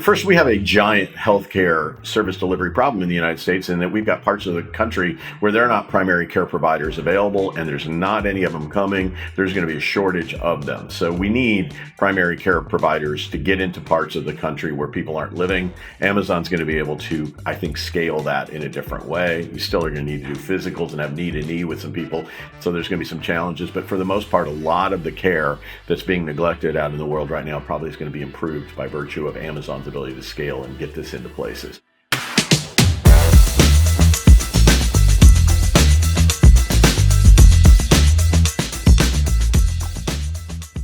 First, we have a giant healthcare service delivery problem in the United States, in that we've got parts of the country where there are not primary care providers available, and there's not any of them coming. There's going to be a shortage of them. So we need primary care providers to get into parts of the country where people aren't living. Amazon's going to be able to, I think, scale that in a different way. We still are going to need to do physicals and have knee-to-knee with some people. So there's going to be some challenges. But for the most part, a lot of the care that's being neglected out in the world right now probably is going to be improved by virtue of Amazon's ability to scale and get this into places.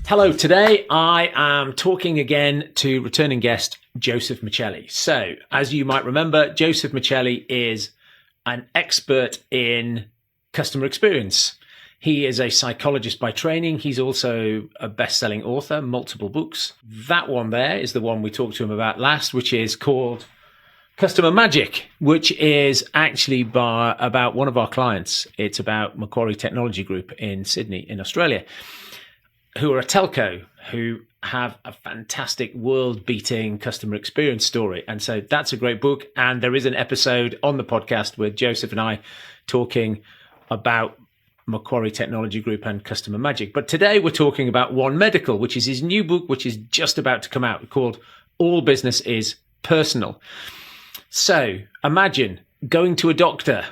Hello, today I am talking again to returning guest Joseph Michelli. So, as you might remember, Joseph Michelli is an expert in customer experience. He is a psychologist by training. He's also a best-selling author, multiple books. That one there is the one we talked to him about last, which is called Customer Magic, which is actually about one of our clients. It's about Macquarie Technology Group in Sydney, in Australia, who are a telco who have a fantastic world-beating customer experience story. And so that's a great book. And there is an episode on the podcast with Joseph and I talking about Macquarie Technology Group and Customer Magic. But today we're talking about One Medical, which is his new book, which is just about to come out, called All Business is Personal. So imagine going to a doctor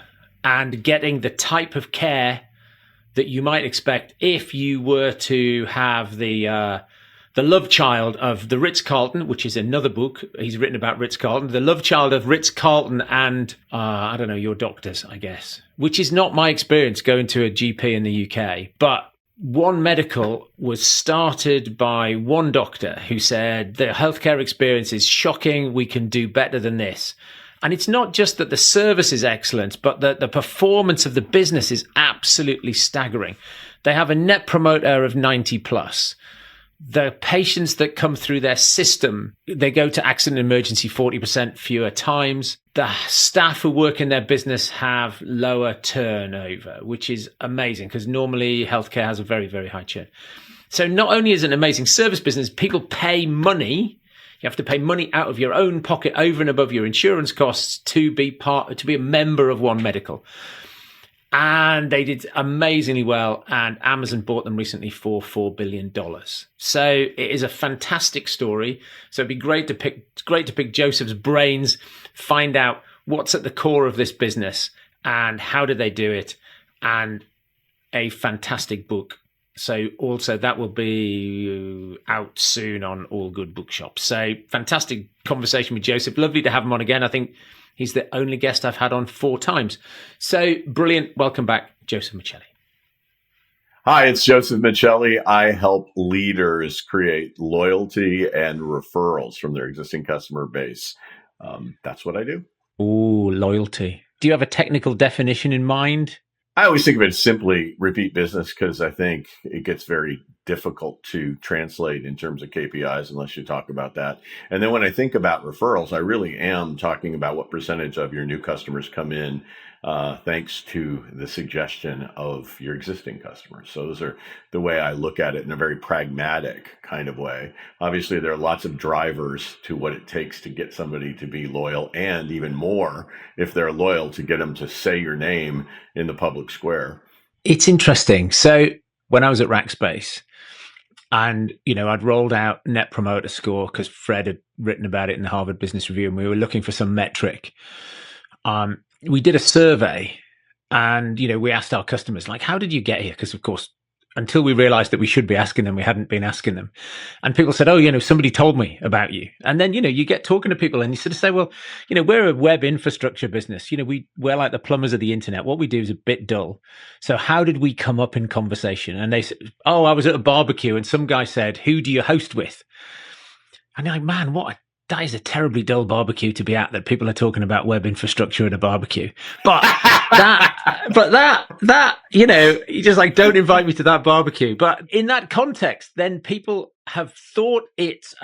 and getting the type of care that you might expect if you were to have the love child of the Ritz-Carlton, which is another book he's written about Ritz-Carlton, the love child of Ritz-Carlton and, I don't know, your doctors, I guess, which is not my experience going to a GP in the UK. But One Medical was started by one doctor who said, the healthcare experience is shocking. We can do better than this. And it's not just that the service is excellent, but that the performance of the business is absolutely staggering. They have a net promoter of 90 plus. The patients that come through their system, they go to accident and emergency 40% fewer times. The staff who work in their business have lower turnover, which is amazing because normally healthcare has a very, very high churn. So not only is it an amazing service business, people pay money. You have to pay money out of your own pocket over and above your insurance costs to be a member of One Medical. And they did amazingly well, and Amazon bought them recently for $4 billion. So it is a fantastic story. So it'd be great to pick Joseph's brains, find out what's at the core of this business and how did they do it, and a fantastic book. So also that will be out soon on all good bookshops. So fantastic conversation with Joseph. Lovely to have him on again. I think he's the only guest I've had on 4 times. So brilliant. Welcome back, Joseph Michelli. Hi, it's Joseph Michelli. I help leaders create loyalty and referrals from their existing customer base. That's what I do. Ooh, loyalty. Do you have a technical definition in mind? I always think of it as simply repeat business, because I think it gets very difficult to translate in terms of KPIs unless you talk about that. And then when I think about referrals, I really am talking about what percentage of your new customers come in thanks to the suggestion of your existing customers. So those are the way I look at it in a very pragmatic kind of way. Obviously, there are lots of drivers to what it takes to get somebody to be loyal, and even more, if they're loyal, to get them to say your name in the public square. It's interesting. So when I was at Rackspace, and, I'd rolled out Net Promoter Score because Fred had written about it in the Harvard Business Review, and we were looking for some metric. We did a survey, and, we asked our customers, like, how did you get here? Because, of course, until we realized that we should be asking them, we hadn't been asking them. And people said, oh, somebody told me about you. And then, you get talking to people and you sort of say, well, we're a web infrastructure business. We're like the plumbers of the internet. What we do is a bit dull. So how did we come up in conversation? And they said, oh, I was at a barbecue and some guy said, who do you host with? And you're like, man, that is a terribly dull barbecue to be at, that people are talking about web infrastructure at a barbecue. But you just like, don't invite me to that barbecue. But in that context, then people have thought it's,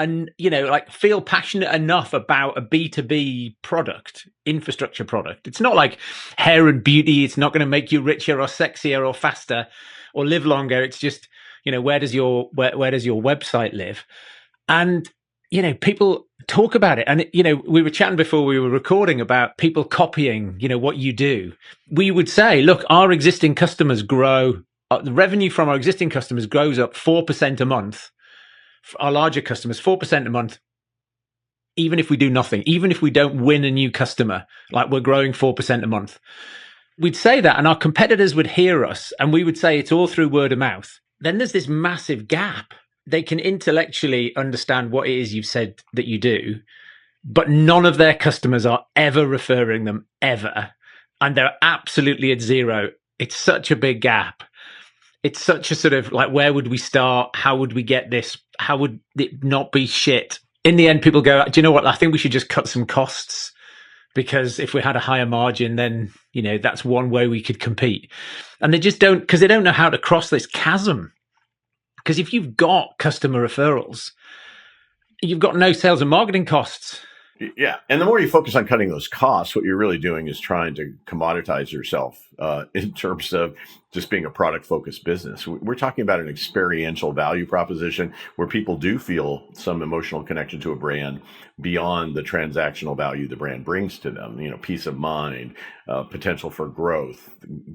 feel passionate enough about a B2B product, infrastructure product. It's not like hair and beauty. It's not going to make you richer or sexier or faster or live longer. It's just, where does your website live? And people talk about it. And, we were chatting before we were recording about people copying, what you do. We would say, look, our existing customers grow, the revenue from our existing customers grows up 4% a month. Our larger customers, 4% a month. Even if we do nothing, even if we don't win a new customer, like we're growing 4% a month. We'd say that and our competitors would hear us and we would say it's all through word of mouth. Then there's this massive gap. They can intellectually understand what it is you've said that you do, but none of their customers are ever referring them ever. And they're absolutely at zero. It's such a big gap. It's such a sort of like, where would we start? How would we get this? How would it not be shit? In the end, people go, do you know what? I think we should just cut some costs because if we had a higher margin, then, that's one way we could compete. And they just don't, because they don't know how to cross this chasm. Because if you've got customer referrals, you've got no sales and marketing costs. Yeah. And the more you focus on cutting those costs, what you're really doing is trying to commoditize yourself in terms of just being a product focused business. We're talking about an experiential value proposition where people do feel some emotional connection to a brand beyond the transactional value the brand brings to them, peace of mind, potential for growth,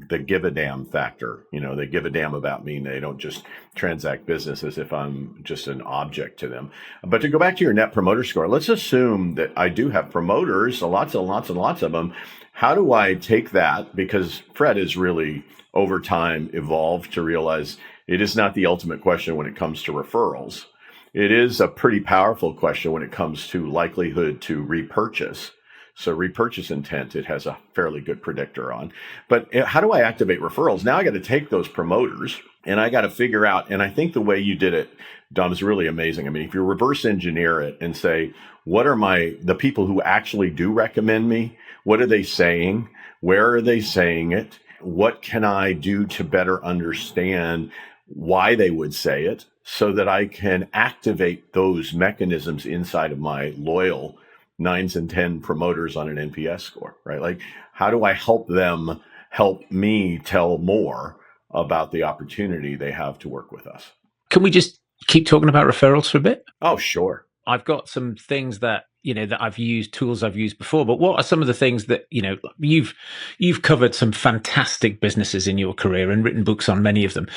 the give a damn factor. They give a damn about me and they don't just transact business as if I'm just an object to them. But to go back to your net promoter score, let's assume that I do have promoters, lots and lots and lots of them. How do I take that? Because Fred has really over time evolved to realize it is not the ultimate question when it comes to referrals. It is a pretty powerful question when it comes to likelihood to repurchase. So repurchase intent, it has a fairly good predictor on. But how do I activate referrals? Now I got to take those promoters and I got to figure out, and I think the way you did it, Dom, is really amazing. I mean, if you reverse engineer it and say, what are the people who actually do recommend me? What are they saying? Where are they saying it? What can I do to better understand why they would say it so that I can activate those mechanisms inside of my loyal 9s and 10 promoters on an NPS score, right? Like, how do I help them help me tell more about the opportunity they have to work with us? Can we just keep talking about referrals for a bit? Oh, sure. I've got some things that, that I've used, tools I've used before, but what are some of the things that, you've covered some fantastic businesses in your career and written books on many of them.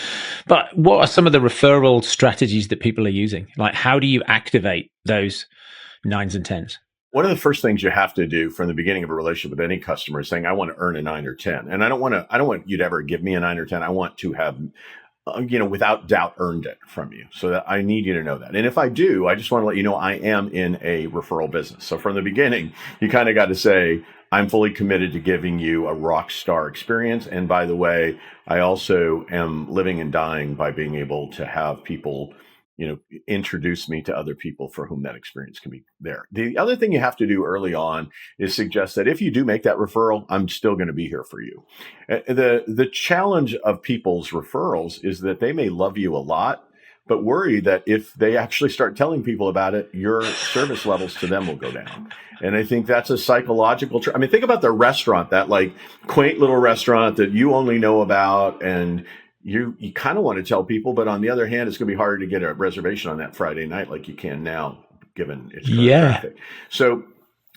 But what are some of the referral strategies that people are using? Like, how do you activate those 9s and 10s? One of the first things you have to do from the beginning of a relationship with any customer is saying, I want to earn a 9 or 10. And I don't want you to ever give me a 9 or 10. I want to have, without doubt earned it from you. So that I need you to know that. And if I do, I just want to let you know I am in a referral business. So from the beginning, you kind of got to say, I'm fully committed to giving you a rock star experience. And by the way, I also am living and dying by being able to have people introduce me to other people for whom that experience can be there. The other thing you have to do early on is suggest that if you do make that referral, I'm still going to be here for you. The challenge of people's referrals is that they may love you a lot, but worry that if they actually start telling people about it, your service levels to them will go down. And I think that's a psychological think about the restaurant, that like quaint little restaurant that you only know about and you kind of want to tell people, but on the other hand, it's going to be harder to get a reservation on that Friday night like you can now, given its current traffic. So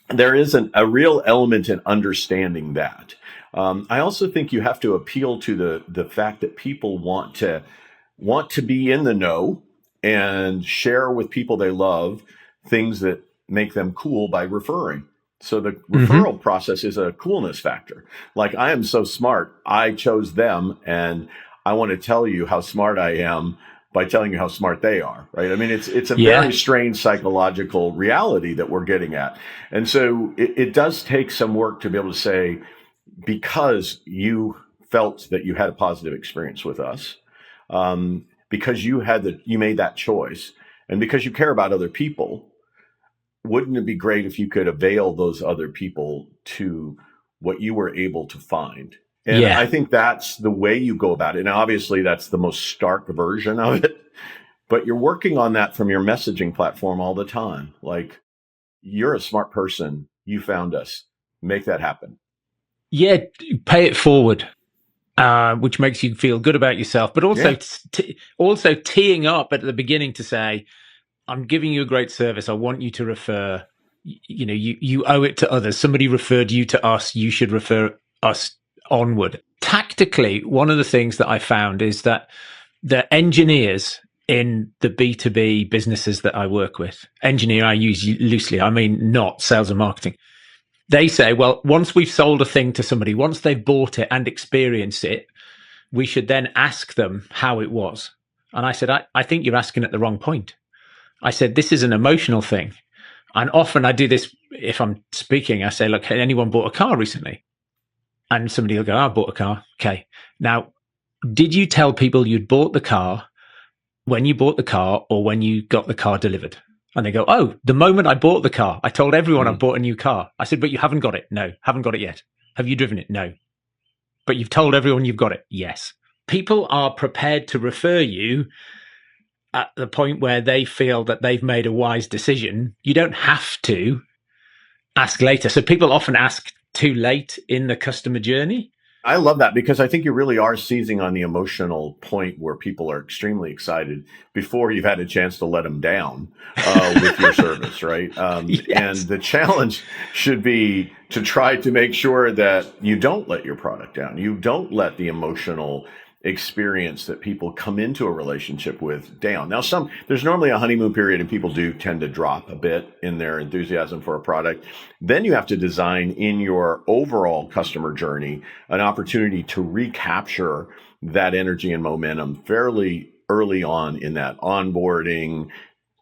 there is a real element in understanding that. I also think you have to appeal to the fact that people want to be in the know and share with people they love things that make them cool by referring. So the referral process is a coolness factor. Like, I am so smart, I chose them, and I want to tell you how smart I am by telling you how smart they are, right? I mean, it's a very strange psychological reality that we're getting at. And so it does take some work to be able to say, because you felt that you had a positive experience with us, because you made that choice, and because you care about other people, wouldn't it be great if you could avail those other people to what you were able to find? And I think that's the way you go about it. And obviously that's the most stark version of it, but you're working on that from your messaging platform all the time. Like, you're a smart person. You found us. Make that happen. Yeah. Pay it forward, which makes you feel good about yourself, but also, also teeing up at the beginning to say, I'm giving you a great service. I want you to refer, you owe it to others. Somebody referred you to us. You should refer us onward. Tactically, one of the things that I found is that the engineers in the B2B businesses that I work with, engineer I use loosely, I mean not sales and marketing. They say, well, once we've sold a thing to somebody, once they've bought it and experienced it, we should then ask them how it was. And I said, I think you're asking at the wrong point. I said, this is an emotional thing. And often I do this if I'm speaking. I say, look, has anyone bought a car recently? And somebody will go, I bought a car. Okay. Now, did you tell people you'd bought the car when you bought the car or when you got the car delivered? And they go, oh, the moment I bought the car, I told everyone I bought a new car. I said, but you haven't got it. No, haven't got it yet. Have you driven it? No. But you've told everyone you've got it. Yes. People are prepared to refer you at the point where they feel that they've made a wise decision. You don't have to ask later. So people often ask too late in the customer journey. I love that because I think you really are seizing on the emotional point where people are extremely excited before you've had a chance to let them down with your service, right? Yes. And the challenge should be to try to make sure that you don't let your product down. You don't let the emotional experience that people come into a relationship with down. Now, there's normally a honeymoon period and people do tend to drop a bit in their enthusiasm for a product. Then you have to design in your overall customer journey an opportunity to recapture that energy and momentum fairly early on in that onboarding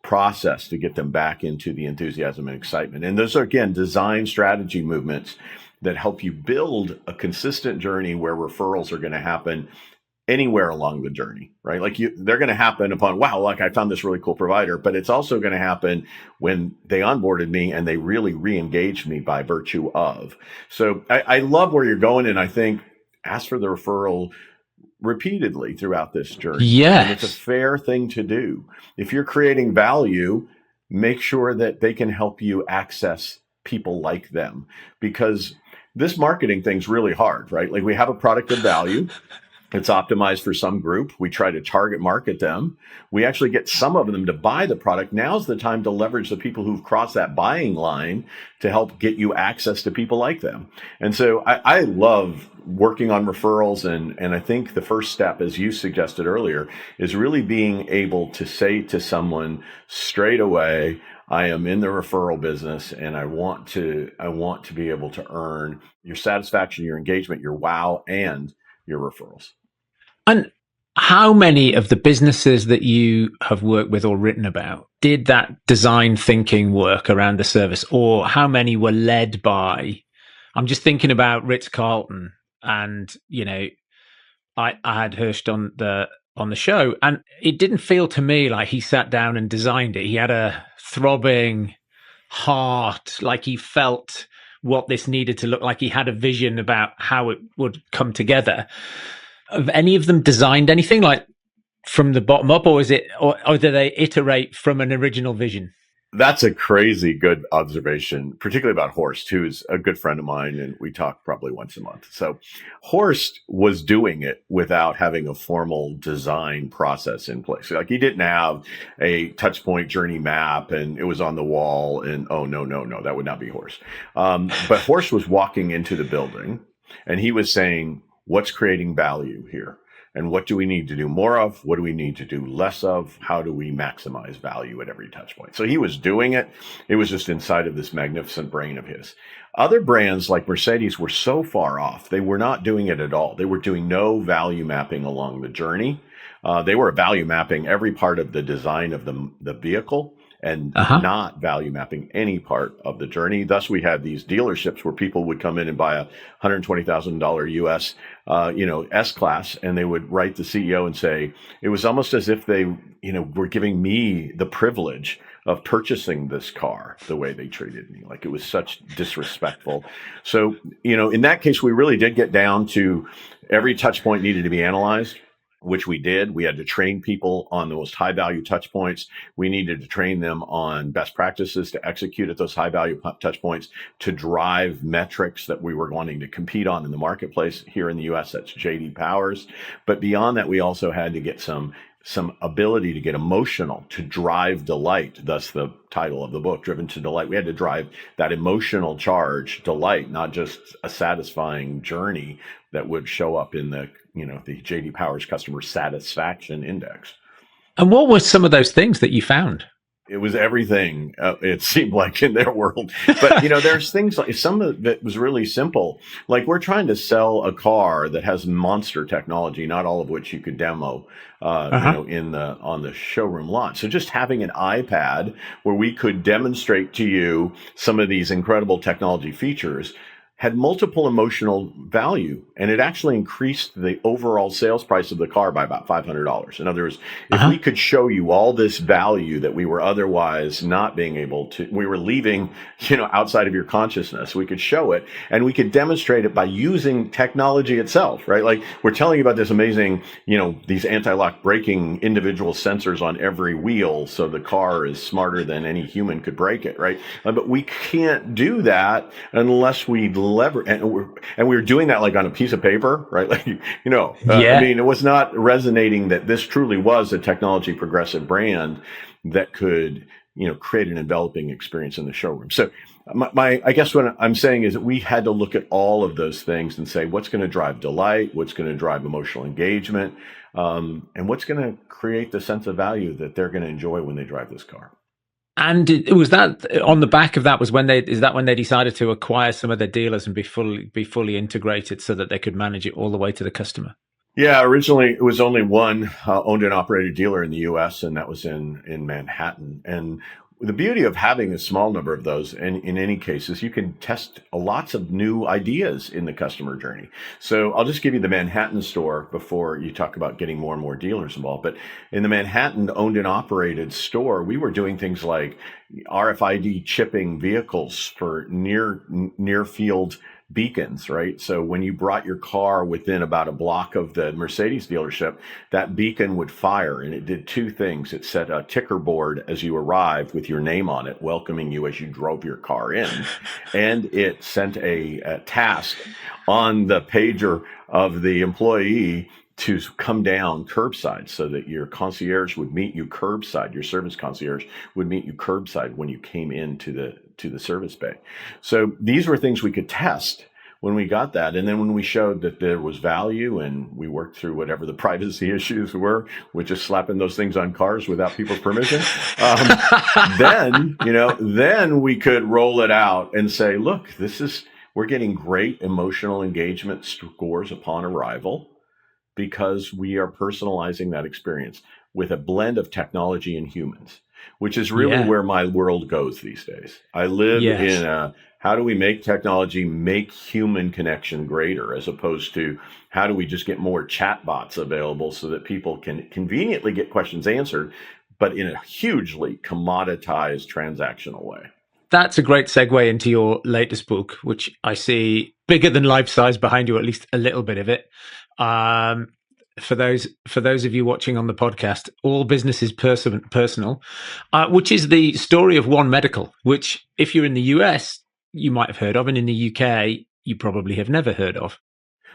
process to get them back into the enthusiasm and excitement. And those are, again, design strategy movements that help you build a consistent journey where referrals are going to happen anywhere along the journey, right? Like they're going to happen upon, wow, like I found this really cool provider, but it's also going to happen when they onboarded me and they really re-engaged me by virtue of. So I love where you're going. And I think ask for the referral repeatedly throughout this journey. Yes. And it's a fair thing to do. If you're creating value, make sure that they can help you access people like them, because this marketing thing's really hard, right? Like we have a product of value. It's optimized for some group. We try to target market them. We actually get some of them to buy the product. Now's the time to leverage the people who've crossed that buying line to help get you access to people like them. And so I love working on referrals. And I think the first step, as you suggested earlier, is really being able to say to someone straight away, I am in the referral business and I want to be able to earn your satisfaction, your engagement, your wow, and your referrals. And how many of the businesses that you have worked with or written about did that design thinking work around the service, or how many were led by? I'm just thinking about Ritz-Carlton, and I had Hurst on the show, and it didn't feel to me like he sat down and designed it. He had a throbbing heart, like he felt what this needed to look like. He had a vision about how it would come together. Have any of them designed anything like from the bottom up, or do they iterate from an original vision? That's a crazy good observation, particularly about Horst, who's a good friend of mine, and we talk probably once a month. So Horst was doing it without having a formal design process in place. Like he didn't have a touch point journey map and it was on the wall and, oh, no, that would not be Horst. But Horst was walking into the building and he was saying, what's creating value here? And what do we need to do more of? What do we need to do less of? How do we maximize value at every touch point? So he was doing it. It was just inside of this magnificent brain of his. Other brands like Mercedes were so far off. They were not doing it at all. They were doing no value mapping along the journey. They were value mapping every part of the design of the vehicle and not value mapping any part of the journey. Thus, we had these dealerships where people would come in and buy a $120,000 US, S-Class, and they would write the CEO and say, it was almost as if they, were giving me the privilege of purchasing this car the way they treated me. Like it was such disrespectful. So, in that case, we really did get down to every touch point needed to be analyzed, which we did. We had to train people on the most high value touch points. We needed to train them on best practices to execute at those high value touch points to drive metrics that we were wanting to compete on in the marketplace. Here in the US, that's JD Powers. But beyond that, we also had to get some some ability to get emotional, to drive delight, thus the title of the book, Driven to Delight. We had to drive that emotional charge, delight, not just a satisfying journey that would show up in the J.D. Power's customer satisfaction index. And what were some of those things that you found? It was everything, it seemed like, in their world. But, there's things like some of it was really simple. Like, we're trying to sell a car that has monster technology, not all of which you could demo, on the showroom lot. So just having an iPad where we could demonstrate to you some of these incredible technology features had multiple emotional value, and it actually increased the overall sales price of the car by about $500. In other words, if we could show you all this value that we were otherwise not being able to, we were leaving, outside of your consciousness, we could show it, and we could demonstrate it by using technology itself, right? Like, we're telling you about this amazing, these anti-lock braking individual sensors on every wheel, so the car is smarter than any human could break it, right? But we can't do that unless we lever, and we were doing that like on a piece of paper, right? Like, it was not resonating that this truly was a technology progressive brand that could, create an enveloping experience in the showroom. So I guess what I'm saying is that we had to look at all of those things and say, what's going to drive delight, what's going to drive emotional engagement, and what's going to create the sense of value that they're going to enjoy when they drive this car. And was that on the back of that when they decided to acquire some of their dealers and be fully integrated so that they could manage it all the way to the customer? Yeah, originally it was only one owned and operated dealer in the U.S., and that was in Manhattan. And the beauty of having a small number of those, and in any case, is you can test lots of new ideas in the customer journey. So I'll just give you the Manhattan store before you talk about getting more and more dealers involved. But in the Manhattan owned and operated store, we were doing things like RFID chipping vehicles for near field beacons, right? So when you brought your car within about a block of the Mercedes dealership, that beacon would fire, and it did two things. It set a ticker board as you arrived with your name on it, welcoming you as you drove your car in. And it sent a task on the pager of the employee to come down curbside, so that your concierge would meet you curbside. Your service concierge would meet you curbside when you came into the service bay. So these were things we could test when we got that. And then when we showed that there was value, and we worked through whatever the privacy issues were, with just slapping those things on cars without people's permission, then we could roll it out and say, look, we're getting great emotional engagement scores upon arrival, because we are personalizing that experience with a blend of technology and humans, which is really where my world goes these days. I live in how do we make technology make human connection greater, as opposed to how do we just get more chatbots available so that people can conveniently get questions answered, but in a hugely commoditized transactional way. That's a great segue into your latest book, which I see bigger than life size behind you, at least a little bit of it. For those of you watching on the podcast, All Business is Personal, which is the story of One Medical, which, if you're in the US, you might have heard of, and in the UK, you probably have never heard of.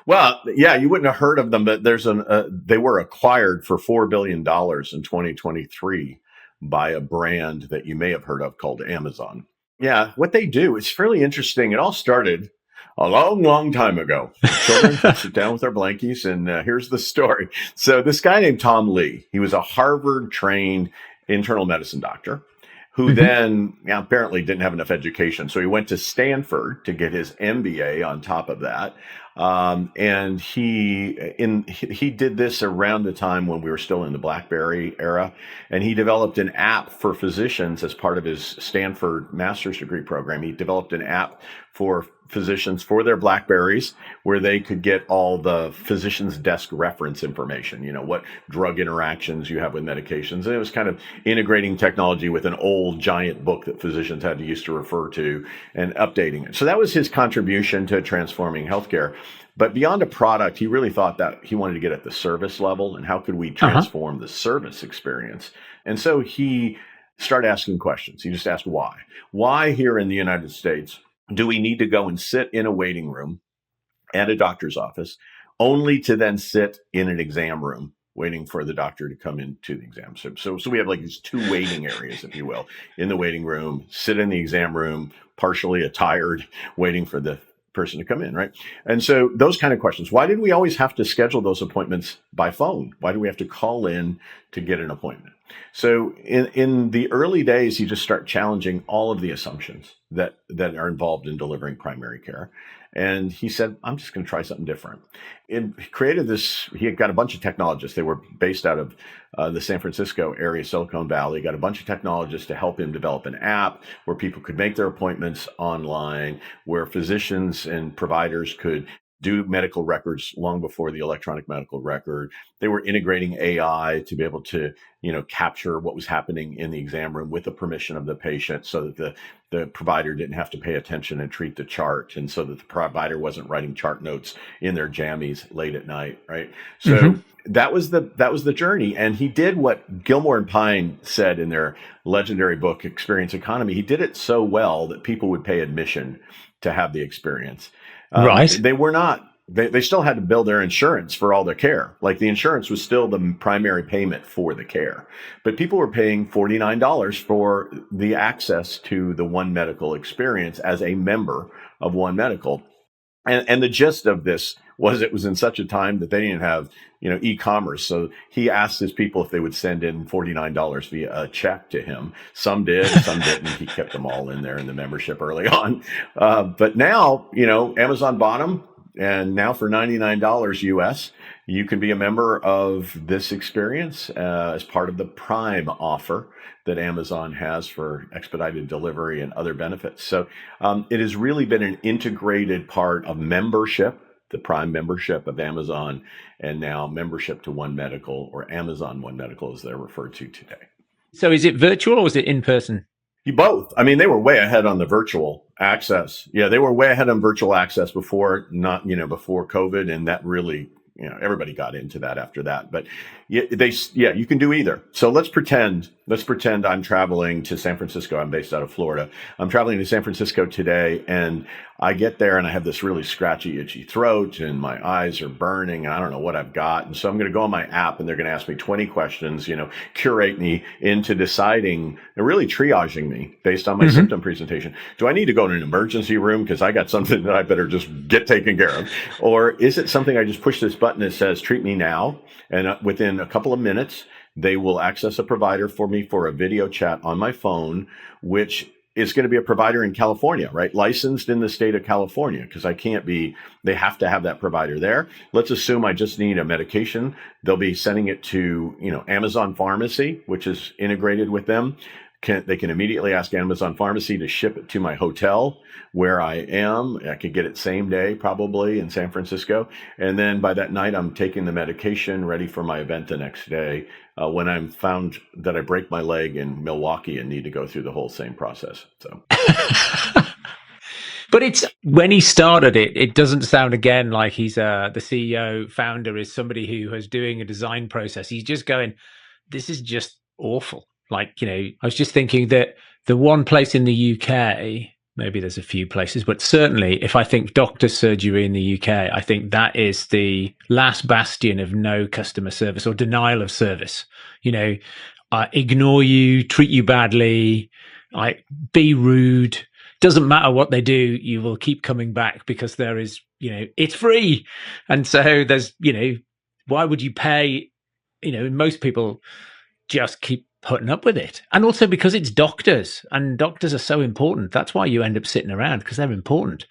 Well, yeah, you wouldn't have heard of them, but they were acquired for $4 billion in 2023 by a brand that you may have heard of called Amazon. Yeah, what they do is fairly interesting. It all started a long, long time ago. Children sit down with their blankies, and here's the story. So this guy named Tom Lee, he was a Harvard-trained internal medicine doctor who then apparently didn't have enough education. So he went to Stanford to get his MBA on top of that. And he did this around the time when we were still in the BlackBerry era. And he developed an app for physicians as part of his Stanford master's degree program. He developed an app for physicians for their BlackBerries, where they could get all the physician's desk reference information, what drug interactions you have with medications. And it was kind of integrating technology with an old giant book that physicians had to use to refer to, and updating it. So that was his contribution to transforming healthcare. But beyond a product, he really thought that he wanted to get at the service level, and how could we transform the service experience? And so he started asking questions. He just asked why. Why here in the United States do we need to go and sit in a waiting room at a doctor's office, only to then sit in an exam room waiting for the doctor to come into the exam. So we have like these two waiting areas, if you will, in the waiting room, sit in the exam room, partially attired, waiting for the person to come in, right? And so those kind of questions. Why did we always have to schedule those appointments by phone? Why do we have to call in to get an appointment? So in the early days, you just start challenging all of the assumptions that are involved in delivering primary care. And he said, I'm just going to try something different. And he created this, he had got a bunch of technologists. They were based out of the San Francisco area, Silicon Valley. Got a bunch of technologists to help him develop an app where people could make their appointments online, where physicians and providers could do medical records long before the electronic medical record. They were integrating AI to be able to, capture what was happening in the exam room with the permission of the patient, so that the provider didn't have to pay attention and treat the chart, and so that the provider wasn't writing chart notes in their jammies late at night, right? So that was the journey. And he did what Gilmore and Pine said in their legendary book, Experience Economy. He did it so well that people would pay admission to have the experience. Right. They were not, they still had to bill their insurance for all their care. Like the insurance was still the primary payment for the care. But people were paying $49 for the access to the One Medical experience as a member of One Medical. And the gist of this was it was in such a time that they didn't have, e-commerce. So he asked his people if they would send in $49 via a check to him. Some did, some didn't. He kept them all in there in the membership early on. But now, Amazon bought them. And now for $99 US, you can be a member of this experience as part of the Prime offer that Amazon has for expedited delivery and other benefits. So it has really been an integrated part of membership, the Prime membership of Amazon, and now membership to One Medical, or Amazon One Medical as they're referred to today. So is it virtual or is it in person? Both. I mean, they were way ahead on the virtual access. Yeah, they were way ahead on virtual access before COVID, and that really, everybody got into that after that. But you can do either. So let's pretend I'm traveling to San Francisco. I'm based out of Florida. I'm traveling to San Francisco today, and I get there and I have this really scratchy, itchy throat, and my eyes are burning, and I don't know what I've got. And so I'm going to go on my app, and they're going to ask me 20 questions, curate me into deciding, and really triaging me based on my symptom presentation. Do I need to go to an emergency room because I got something that I better just get taken care of? Or is it something I just push this button that says, treat me now? And within a couple of minutes, they will access a provider for me for a video chat on my phone, which is going to be a provider in California, right? Licensed in the state of California, because they have to have that provider there. Let's assume I just need a medication. They'll be sending it to, Amazon Pharmacy, which is integrated with them. They can immediately ask Amazon Pharmacy to ship it to my hotel where I am. I could get it same day, probably in San Francisco. And then by that night, I'm taking the medication, ready for my event the next day, when I'm found that I break my leg in Milwaukee and need to go through the whole same process. So. But it's when he started it doesn't sound again like he's the CEO founder is somebody who is doing a design process. He's just going, this is just awful. Like, I was just thinking that the one place in the UK, maybe there's a few places, but certainly if I think doctor surgery in the UK, I think that is the last bastion of no customer service or denial of service. Ignore you, treat you badly, be rude. Doesn't matter what they do, you will keep coming back because there is, it's free. And so there's, why would you pay? Most people just keep putting up with it. And also because it's doctors, and doctors are so important. That's why you end up sitting around, because they're important.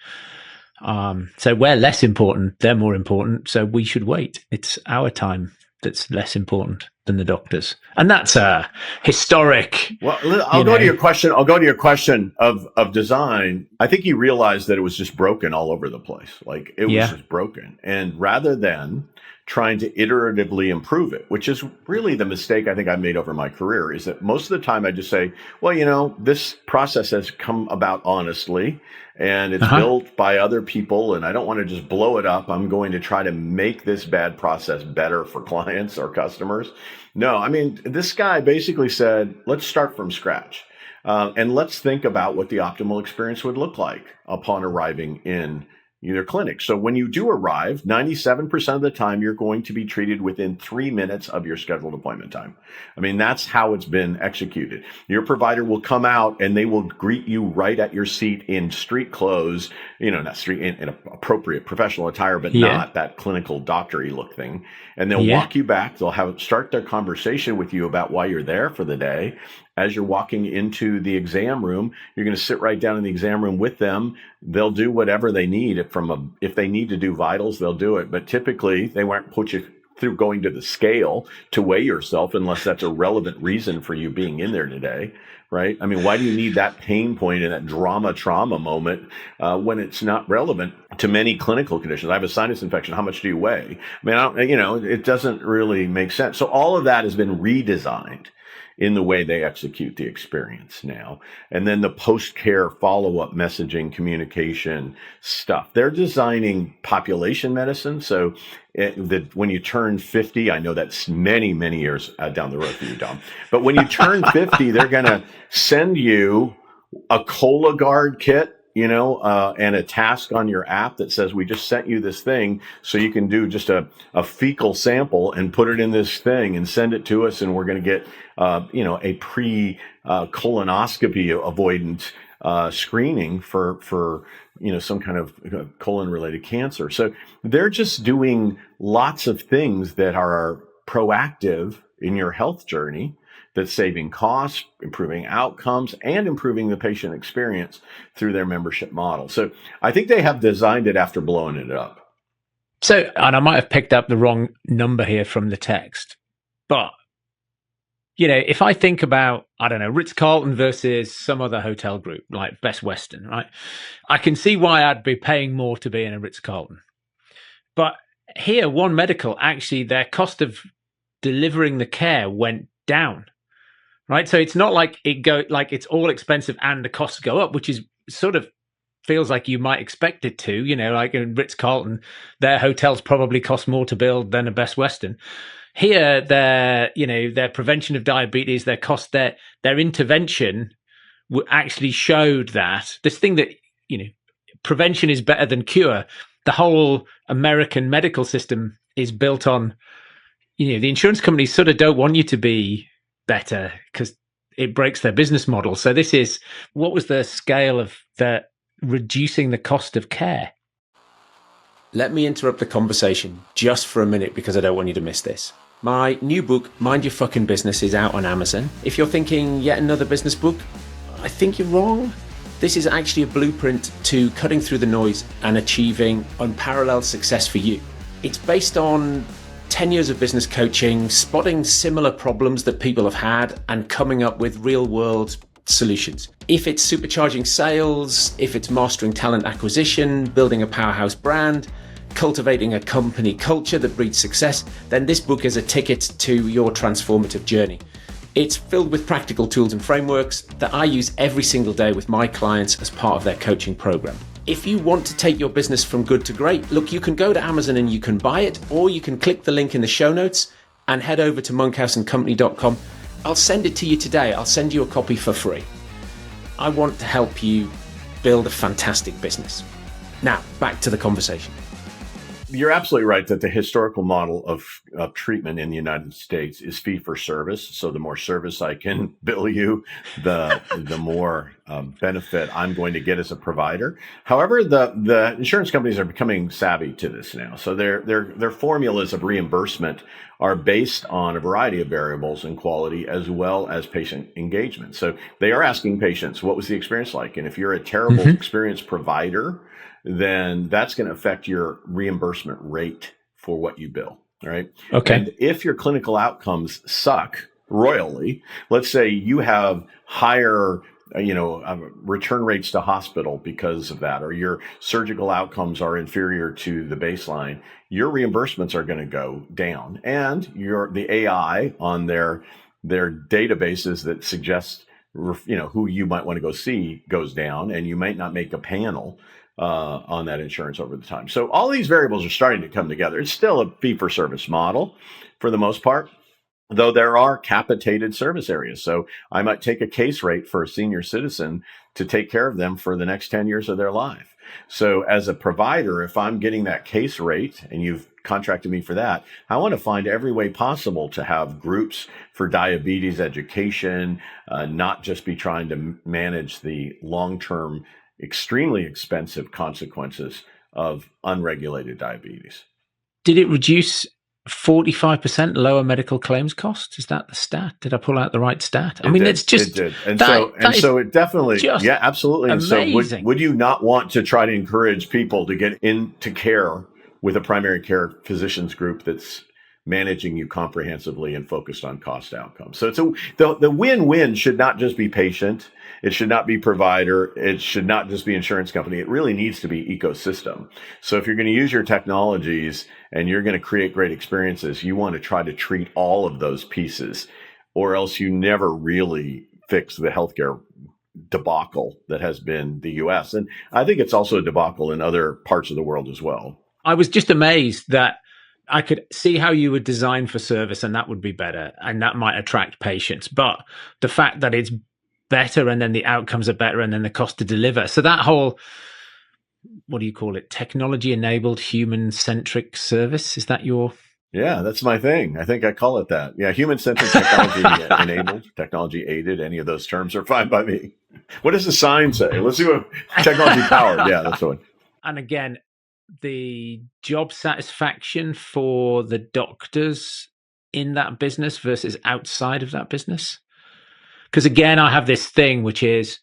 So we're less important, they're more important. So we should wait. It's our time that's less important than the doctors. And that's a historic. Well, I'll go to your question. I'll go to your question of design. I think you realized that it was just broken all over the place. Like it was just broken. And rather than trying to iteratively improve it, which is really the mistake I think I made over my career, is that most of the time I just say, well, this process has come about honestly, and it's built by other people, and I don't want to just blow it up. I'm going to try to make this bad process better for clients or customers. No, I mean, this guy basically said, let's start from scratch. And let's think about what the optimal experience would look like upon arriving in their clinic. So when you do arrive, 97% of the time, you're going to be treated within 3 minutes of your scheduled appointment time. I mean, that's how it's been executed. Your provider will come out and they will greet you right at your seat in street clothes, not street, in appropriate professional attire, but not that clinical doctor-y look thing. And they'll walk you back. They'll start their conversation with you about why you're there for the day. As you're walking into the exam room, you're going to sit right down in the exam room with them. They'll do whatever they need. If they need to do vitals, they'll do it. But typically, they won't put you through going to the scale to weigh yourself unless that's a relevant reason for you being in there today, right? I mean, why do you need that pain point and that trauma moment when it's not relevant to many clinical conditions? I have a sinus infection. How much do you weigh? I mean, it doesn't really make sense. So all of that has been redesigned in the way they execute the experience now. And then the post-care follow-up messaging, communication stuff. They're designing population medicine. So when you turn 50, I know that's many, many years down the road for you, Dom. But when you turn 50, they're going to send you a Cologuard kit, and a task on your app that says, we just sent you this thing so you can do just a fecal sample and put it in this thing and send it to us. And we're going to get, a pre-colonoscopy avoidant screening for some kind of colon related cancer. So they're just doing lots of things that are proactive in your health journey, that's saving costs, improving outcomes, and improving the patient experience through their membership model. So I think they have designed it after blowing it up. So, and I might have picked up the wrong number here from the text, but, if I think about, Ritz-Carlton versus some other hotel group like Best Western, right? I can see why I'd be paying more to be in a Ritz-Carlton. But here, One Medical, actually, their cost of delivering the care went down. Right. So it's not like it's all expensive and the costs go up, which is sort of feels like you might expect it to, like in Ritz-Carlton, their hotels probably cost more to build than a Best Western. Here, their prevention of diabetes, their intervention actually showed that this thing that, prevention is better than cure. The whole American medical system is built on, the insurance companies sort of don't want you to be better because it breaks their business model. So what was the scale of the reducing the cost of care? Let me interrupt the conversation just for a minute because I don't want you to miss this. My new book, Mind Your Fucking Business, is out on Amazon. If you're thinking yet another business book, I think you're wrong. This is actually a blueprint to cutting through the noise and achieving unparalleled success for you. It's based on 10 years of business coaching, spotting similar problems that people have had and coming up with real world solutions. If it's supercharging sales, if it's mastering talent acquisition, building a powerhouse brand, cultivating a company culture that breeds success, then this book is a ticket to your transformative journey. It's filled with practical tools and frameworks that I use every single day with my clients as part of their coaching program. If you want to take your business from good to great, look, you can go to Amazon and you can buy it, or you can click the link in the show notes and head over to monkhouseandcompany.com. I'll send it to you today. I'll send you a copy for free. I want to help you build a fantastic business. Now, back to the conversation. You're absolutely right that the historical model of treatment in the United States is fee for service. So the more service I can bill you, the more benefit I'm going to get as a provider. However, the insurance companies are becoming savvy to this now. So their formulas of reimbursement are based on a variety of variables in quality as well as patient engagement. So they are asking patients, what was the experience like? And if you're a terrible experience provider, then that's going to affect your reimbursement rate for what you bill, right? Okay. And if your clinical outcomes suck royally, let's say you have higher, return rates to hospital because of that, or your surgical outcomes are inferior to the baseline, your reimbursements are going to go down. And the AI on their databases that suggest, who you might want to go see goes down, and you might not make a panel on that insurance over the time. So all these variables are starting to come together. It's still a fee-for-service model for the most part, though there are capitated service areas. So I might take a case rate for a senior citizen to take care of them for the next 10 years of their life. So as a provider, if I'm getting that case rate and you've contracted me for that, I want to find every way possible to have groups for diabetes education, not just be trying to manage the long-term, extremely expensive consequences of unregulated diabetes. Did it reduce 45% lower medical claims costs? Is that the stat? Did I pull out the right stat? I mean, it's just... It did. And so it definitely... Yeah, absolutely. And amazing. so would you not want to try to encourage people to get into care with a primary care physicians group that's managing you comprehensively and focused on cost outcomes? So the win-win should not just be patient. It should not be provider. It should not just be insurance company. It really needs to be ecosystem. So if you're going to use your technologies and you're going to create great experiences, you want to try to treat all of those pieces, or else you never really fix the healthcare debacle that has been the US. And I think it's also a debacle in other parts of the world as well. I was just amazed that I could see how you would design for service and that would be better and that might attract patients. But the fact that it's better and then the outcomes are better and then the cost to deliver. So that whole, what do you call it? Technology enabled human centric service. Is that your... Yeah, that's my thing. I think I call it that. Yeah. Human centric, technology enabled, technology aided. Any of those terms are fine by me. What does the sign say? Let's do a technology powered. Yeah, that's the one. And again, the job satisfaction for the doctors in that business versus outside of that business. Because again, I have this thing, which is,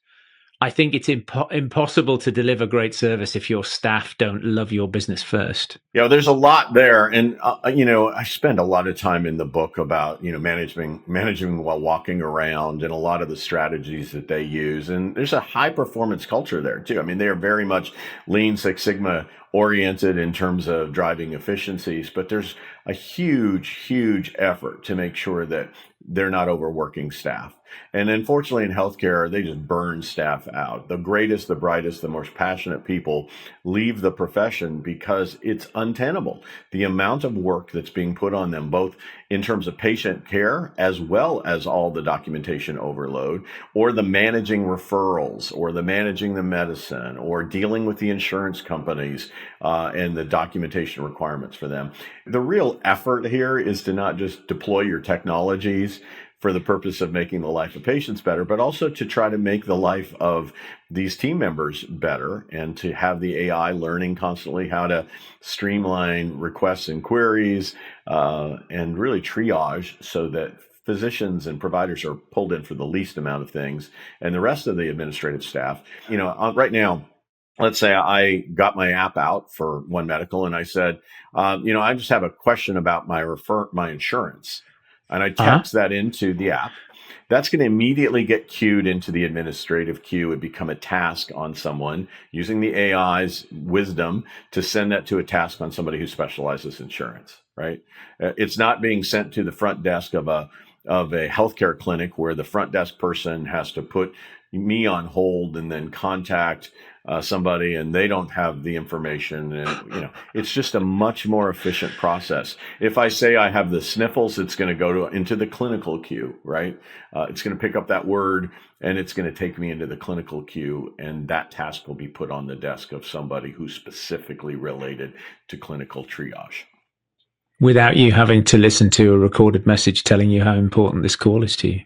I think it's impossible to deliver great service if your staff don't love your business first. Yeah, there's a lot there. And, I spend a lot of time in the book about, managing while walking around and a lot of the strategies that they use. And there's a high performance culture there too. I mean, they are very much Lean Six Sigma oriented in terms of driving efficiencies, but there's a huge effort to make sure that they're not overworking staff. And unfortunately in healthcare, they just burn staff out. The greatest, the brightest, the most passionate people leave the profession because it's untenable. The amount of work that's being put on them, both in terms of patient care, as well as all the documentation overload, or the managing referrals, or the managing the medicine, or dealing with the insurance companies and the documentation requirements for them. The real effort here is to not just deploy your technologies for the purpose of making the life of patients better, but also to try to make the life of these team members better and to have the AI learning constantly how to streamline requests and queries and really triage so that physicians and providers are pulled in for the least amount of things and the rest of the administrative staff. Right now, let's say I got my app out for One Medical and I said, I just have a question about my insurance. And I text that into the app. That's going to immediately get queued into the administrative queue and become a task on someone using the AI's wisdom to send that to a task on somebody who specializes in insurance, right? It's not being sent to the front desk of a healthcare clinic where the front desk person has to put me on hold and then contact somebody and they don't have the information. And, it's just a much more efficient process. If I say I have the sniffles, it's going to go into the clinical queue, right? It's going to pick up that word and it's going to take me into the clinical queue. And that task will be put on the desk of somebody who's specifically related to clinical triage. Without you having to listen to a recorded message telling you how important this call is to you.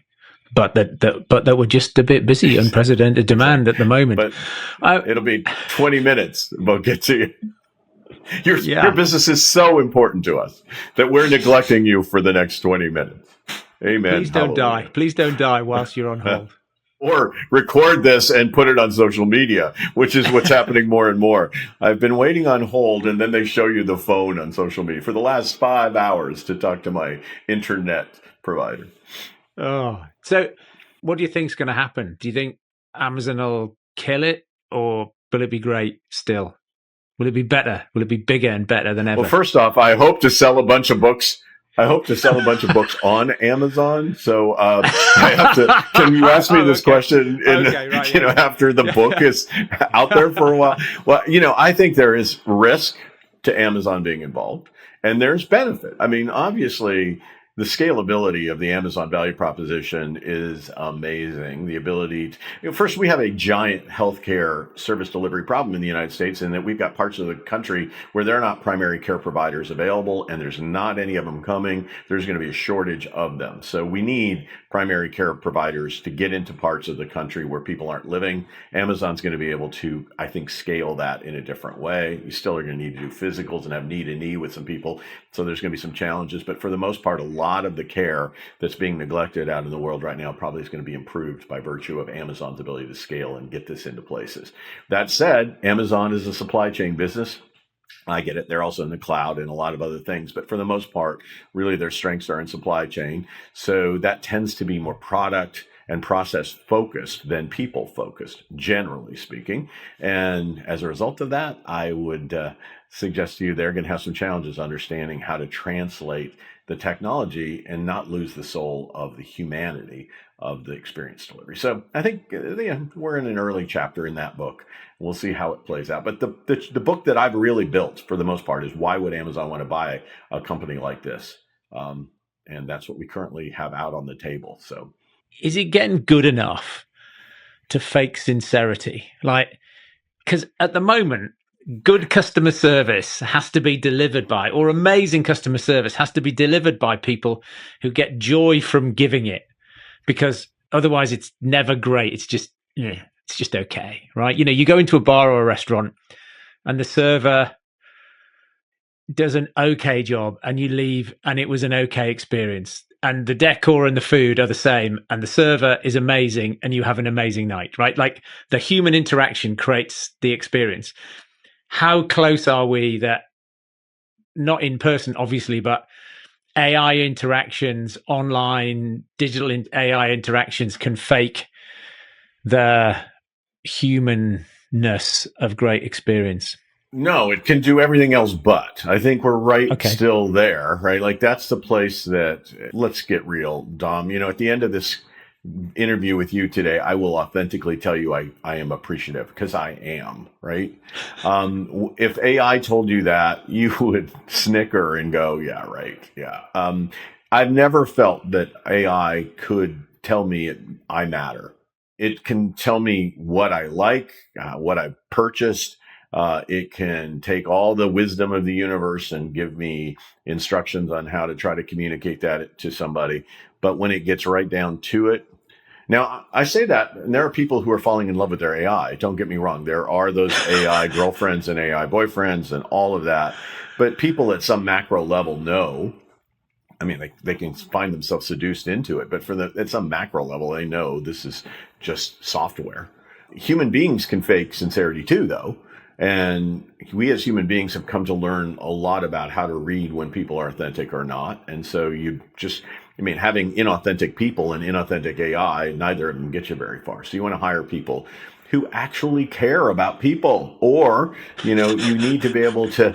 But that we're just a bit busy, unprecedented demand at the moment. But it'll be 20 minutes. We'll get to you. Your business is so important to us that we're neglecting you for the next 20 minutes. Amen. Please don't die. Please don't die whilst you're on hold. Or record this and put it on social media, which is what's happening more and more. I've been waiting on hold, and then they show you the phone on social media for the last 5 hours to talk to my internet provider. Oh, so what do you think is going to happen? Do you think Amazon will kill it, or will it be great still? Will it be better? Will it be bigger and better than ever? Well, first off, I hope to sell a bunch of books. On Amazon. So I have to. Can you ask me this question? After the book is out there for a while. Well, I think there is risk to Amazon being involved, and there's benefit. I mean, obviously, The scalability of the Amazon value proposition is amazing. The ability to, first, we have a giant healthcare service delivery problem in the United States, in that we've got parts of the country where there are not primary care providers available, and there's not any of them coming. There's going to be a shortage of them. So we need primary care providers to get into parts of the country where people aren't living. Amazon's going to be able to, I think, scale that in a different way. You still are going to need to do physicals and have knee-to-knee with some people. So there's going to be some challenges. But for the most part, a lot of the care that's being neglected out in the world right now probably is going to be improved by virtue of Amazon's ability to scale and get this into places. That said, Amazon is a supply chain business. I get it. They're also in the cloud and a lot of other things. But for the most part, really their strengths are in supply chain. So that tends to be more product and process focused than people focused, generally speaking. And as a result of that, I would suggest to you they're going to have some challenges understanding how to translate the technology and not lose the soul of the humanity of the experience delivery. So I think we're in an early chapter in that book. We'll see how it plays out. But the book that I've really built for the most part is why would Amazon want to buy a company like this? And that's what we currently have out on the table. So is it getting good enough to fake sincerity? Like, because at the moment, good customer service has to be delivered by, or amazing customer service has to be delivered by people who get joy from giving it, because otherwise it's never great. It's just okay, right? You go into a bar or a restaurant and the server does an okay job and you leave and it was an okay experience, and the decor and the food are the same and the server is amazing and you have an amazing night, right? Like, the human interaction creates the experience. How close are we that, not in person, obviously, but AI interactions, online, digital AI interactions can fake the humanness of great experience? No, it can do everything else but. I think we're still there, right? Like, that's the place that, let's get real, Dom. At the end of this interview with you today, I will authentically tell you I am appreciative, because I am, right? If AI told you that, you would snicker and go, yeah, right. Yeah. I've never felt that AI could tell me I matter. It can tell me what I like, what I've purchased. It can take all the wisdom of the universe and give me instructions on how to try to communicate that to somebody. But when it gets right down to it, now I say that, and there are people who are falling in love with their AI. Don't get me wrong. There are those AI girlfriends and AI boyfriends and all of that. But people at some macro level know, I mean, they can find themselves seduced into it. But at some macro level, they know this is just software. Human beings can fake sincerity too, though. And we as human beings have come to learn a lot about how to read when people are authentic or not. And so having inauthentic people and inauthentic AI, neither of them get you very far. So you want to hire people who actually care about people, or, you need to be able to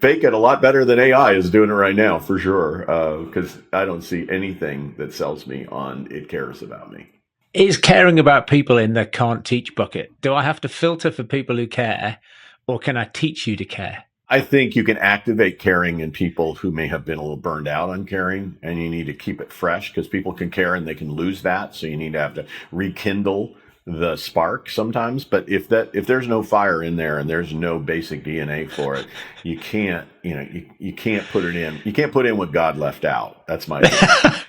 fake it a lot better than AI is doing it right now, for sure. Because I don't see anything that sells me on it cares about me. Is caring about people in the can't teach bucket? Do I have to filter for people who care, or can I teach you to care? I think you can activate caring in people who may have been a little burned out on caring, and you need to keep it fresh, because people can care and they can lose that. So you need to have to rekindle the spark sometimes. But if there's no fire in there and there's no basic DNA for it, you can't put it in. You can't put in what God left out. That's my opinion.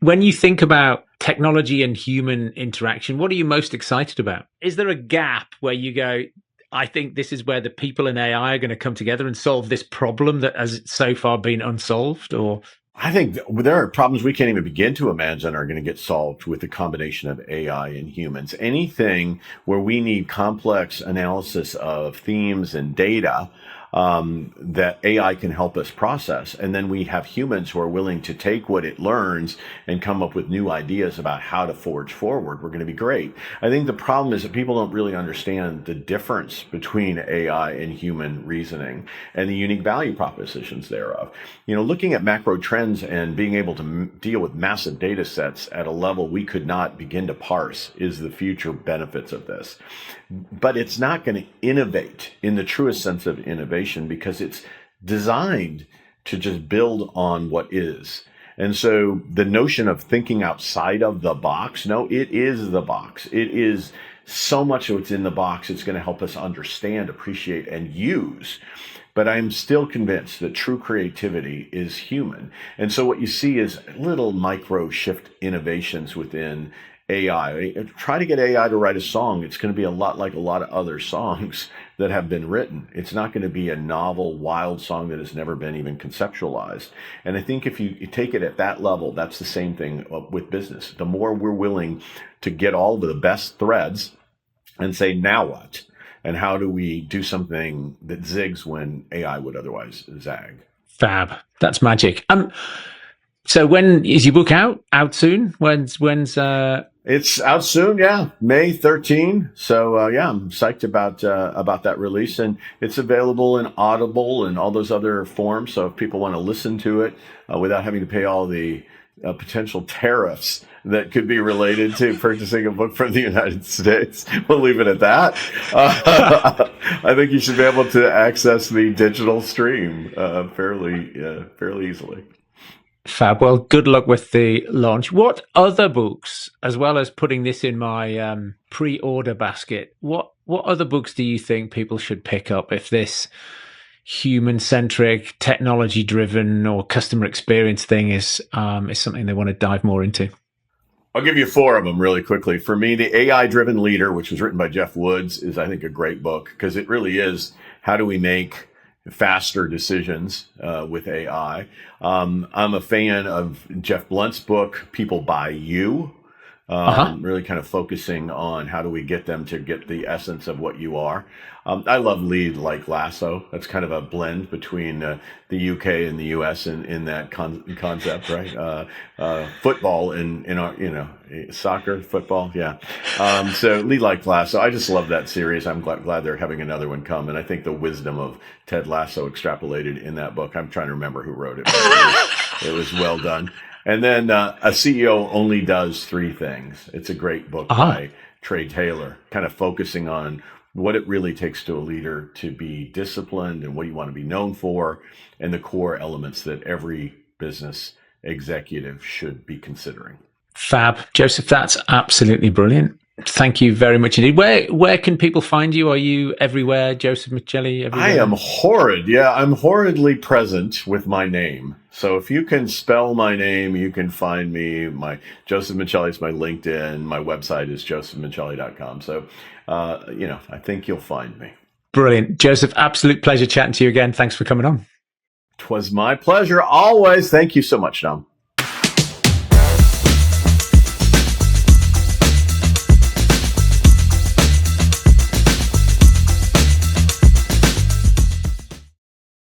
When you think about technology and human interaction, what are you most excited about? Is there a gap where you go, I think this is where the people and AI are going to come together and solve this problem that has so far been unsolved? Or I think there are problems we can't even begin to imagine are going to get solved with the combination of AI and humans. Anything where we need complex analysis of themes and data that AI can help us process. And then we have humans who are willing to take what it learns and come up with new ideas about how to forge forward. We're going to be great. I think the problem is that people don't really understand the difference between AI and human reasoning and the unique value propositions thereof. Looking at macro trends and being able to deal with massive data sets at a level we could not begin to parse is the future benefits of this. But it's not going to innovate in the truest sense of innovation, because it's designed to just build on what is. And so the notion of thinking outside of the box, no, it is the box. It is so much of what's in the box. It's going to help us understand, appreciate, and use. But I'm still convinced that true creativity is human. And so what you see is little micro shift innovations within AI. Try to get AI to write a song. It's going to be a lot like a lot of other songs that have been written. It's not going to be a novel, wild song that has never been even conceptualized. And I think if you take it at that level, that's the same thing with business. The more we're willing to get all of the best threads and say, now what? And how do we do something that zigs when AI would otherwise zag? Fab. That's magic. So when is your book out? Out soon? When's It's out soon, yeah, May 13. So yeah, I'm psyched about that release, and it's available in Audible and all those other forms. So if people want to listen to it without having to pay all the potential tariffs that could be related to purchasing a book from the United States, we'll leave it at that. I think you should be able to access the digital stream fairly easily. Fab. Well, good luck with the launch. What other books, as well as putting this in my pre-order basket, what other books do you think people should pick up if this human-centric, technology-driven, or customer experience thing is something they want to dive more into? I'll give you 4 of them really quickly. For me, The AI-Driven Leader, which was written by Jeff Woods, is, I think, a great book because it really is how do we make faster decisions with AI. I'm a fan of Jeff Blunt's book, People Buy You, really kind of focusing on how do we get them to get the essence of what you are. I love Lead Like Lasso. That's kind of a blend between the UK and the US in that concept, right? Football in our, soccer, football, yeah. So Lead Like Lasso. I just love that series. I'm glad they're having another one come. And I think the wisdom of Ted Lasso extrapolated in that book. I'm trying to remember who wrote it. But it was well done. And then A CEO Only Does 3 Things. It's a great book by Trey Taylor, kind of focusing on what it really takes to a leader to be disciplined and what you want to be known for and the core elements that every business executive should be considering. Fab. Joseph, that's absolutely brilliant. Thank you very much indeed. Where can people find you? Are you everywhere, Joseph Michelli? Everywhere? I am horrid. Yeah, I'm horridly present with my name. So if you can spell my name, you can find me. My Joseph Michelli is my LinkedIn. My website is josephmichelli.com. So, I think you'll find me. Brilliant. Joseph, absolute pleasure chatting to you again. Thanks for coming on. 'Twas my pleasure always. Thank you so much, Dom.